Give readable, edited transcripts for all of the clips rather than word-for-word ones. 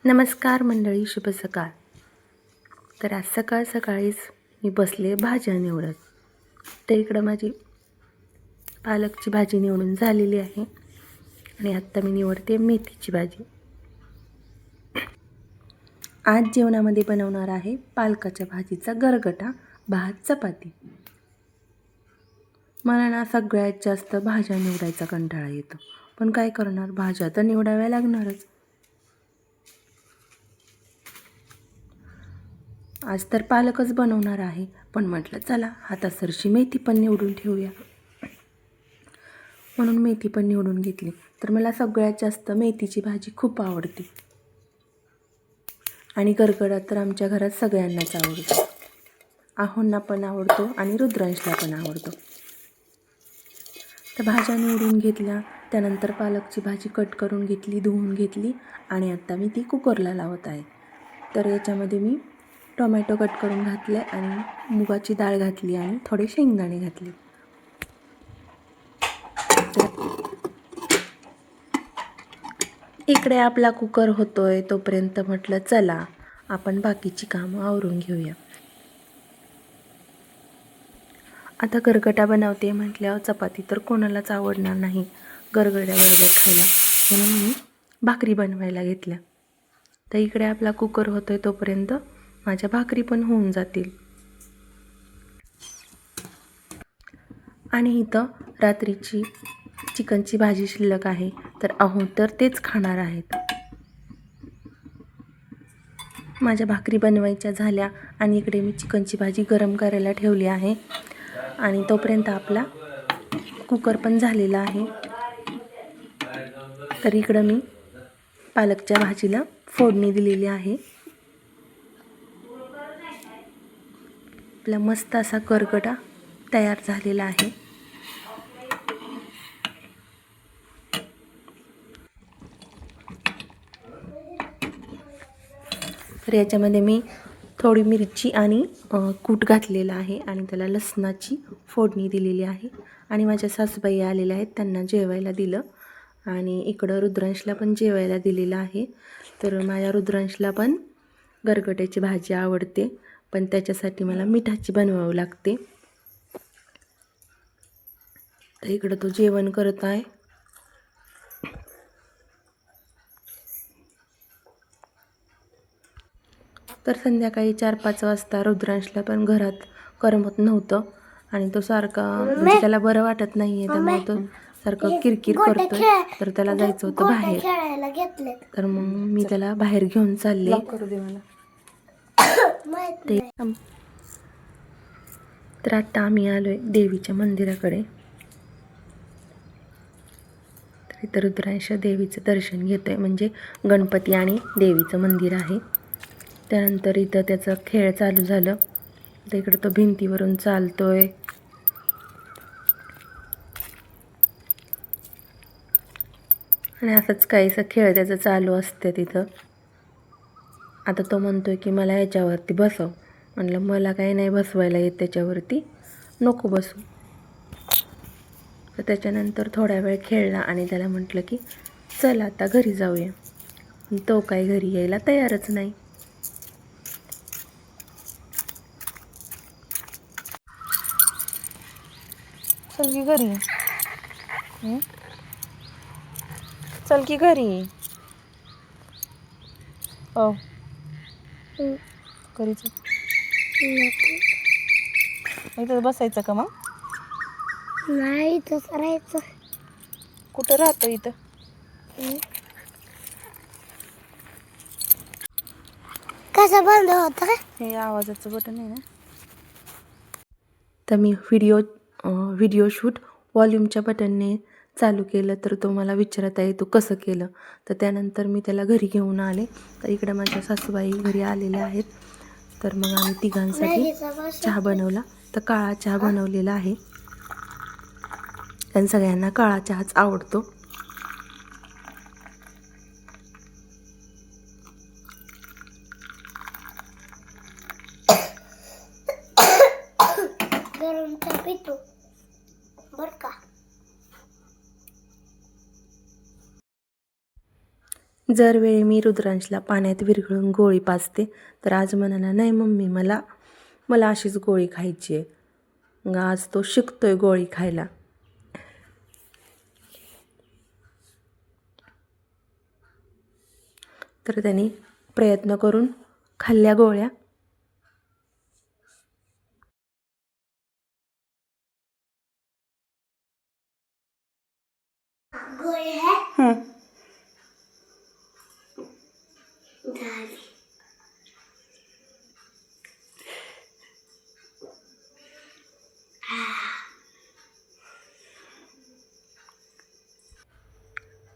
नमस्कार मंडळी, शुभ सकाळ. तर आज सकाळ सकाळीच मी बसले भाज्या निवडत. तर इकडं माझी पालकची भाजी निवडून झालेली आहे आणि आत्ता मी निवडते मेथीची भाजी. आज जेवणामध्ये बनवणार आहे पालकाच्या भाजीचा गरगटा, भात, चपाती. मला ना सगळ्यात जास्त भाज्या निवडायचा कंटाळा येतो, पण काय करणार, भाज्या तर निवडाव्या लागणारच. आज तर पालकच बनवणार आहे, पण म्हटलं चला हातासरशी मेथी पण निवडून ठेवूया, म्हणून मेथी पण निवडून घेतली. तर मला सगळ्यात जास्त मेथीची भाजी खूप आवडते आणि गरगडा तर आमच्या घरात सगळ्यांनाच आवडतो. आहोंना पण आवडतो आणि रुद्रांशला पण आवडतो. तर भाज्या निवडून घेतल्या, त्यानंतर पालकची भाजी कट करून घेतली, धुवून घेतली आणि आता मी ती कुकरला लावत आहे. तर याच्यामध्ये मी टोमॅटो कट करून घातले आणि मुगाची डाळ घातली आणि थोडे शेंगदाणे घातले. इकडे आपला कुकर होतोय तोपर्यंत म्हटलं चला आपण बाकीची कामं आवरून घेऊया. आता गरगटा बनवते म्हटल्यावर चपाती तर कोणालाच आवडणार नाही गरगड्याबरोबर खायला, म्हणून मी भाकरी बनवायला घेतल्या. तर इकडे आपला कुकर होतोय तोपर्यंत माझ्या भाकरी पण होऊन जातील. आणि इथं रात्रीची चिकनची भाजी शिल्लक आहे, तर अहो तर तेच खाणार आहेत. माझ्या भाकरी बनवायच्या झाल्या आणि इकडे मी चिकनची भाजी गरम करायला ठेवली आहे आणि तोपर्यंत आपला कुकर पण झालेला आहे. तर इकडं मी पालकच्या भाजीला फोडणी दिलेली आहे. आपला मस्त असा गरगटा तयार झालेला आहे. तर याच्यामध्ये मी थोडी मिरची आणि कूट घातलेला आहे आणि त्याला लसणाची फोडणी दिलेली आहे. आणि माझ्या सासूबाई आलेल्या आहेत, त्यांना जेवायला दिलं आणि इकडं रुद्रांशला पण जेवायला दिलेलं आहे. तर माझ्या रुद्रांशला पण गरगट्याची भाजी आवडते, पण त्याच्यासाठी मला मिठाची बनवावी लागते. तर इकडं तो जेवण करत आहे. तर संध्याकाळी 4-5 वाजता रुद्रांशला पण घरात करमत नव्हतं आणि तो सारखा म्हणजे त्याला बरं वाटत नाही आहे, त्यामुळे तो सारखं किरकिर करतोय. तर त्याला जायचं होतं बाहेर, तर मग मी त्याला बाहेर घेऊन चालले. तर आता आम्ही आलोय देवीच्या मंदिराकडे. तर इथं रुद्रांश देवीचं दर्शन घेतोय, म्हणजे गणपती आणि देवीचं मंदिर आहे. त्यानंतर इथं त्याचा खेळ चालू झालं. तर इकडं तो भिंतीवरून चालतोय. आणि असंच काहीसं खेळ त्याचं चालू असते तिथं. आता तो म्हणतोय की मला याच्यावरती बसव. म्हणलं मला काही नाही बसवायला येत त्याच्यावरती, नको बसू. तर त्याच्यानंतर थोडा वेळ खेळला आणि त्याला म्हटलं की चल आता घरी जाऊया. तो काही घरी यायला तयारच नाही. चल की घरी, चल की घरी. हो घरी चल. इथं बसायचं का मग? नाही इथंच राहायचं. कुठं राहतो इथं? कसं बंद होतं का? हे आवाजाचं बटन आहे ना. तर मी व्हिडिओ शूट व्हॉल्यूमच्या बटनने चालू केलं, तर तो मला विचारत आहे तू कसं केलं. तर त्यानंतर मी त्याला घरी घेऊन आले. तर इकडे माझ्या सासूबाई घरी आलेल्या आहेत. तर मग आम्ही तिघांसाठी चहा बनवला. तर काळा चहा बनवलेला आहे, आणि सगळ्यांना काळा चहाच आवडतो. गरम चहा पितो बर का. जर वेळी मी रुद्रांशला पाण्यात विरघळून गोळी पाजते, तर आज म्हणाला नाही मम्मी मला अशीच गोळी खायची आहे. मग आज तो शिकतोय गोळी खायला. तर त्यांनी प्रयत्न करून खाल्ल्या गोळ्या. गोळी है झाली.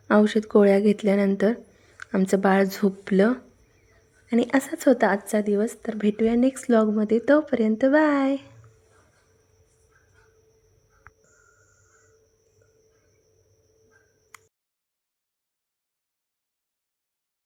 औषध गोळ्या घेतल्यानंतर आमचं बाळ झोपलं. आणि असाच होता आजचा दिवस. तर भेटूया नेक्स्ट व्लॉगमध्ये. तोपर्यंत बाय.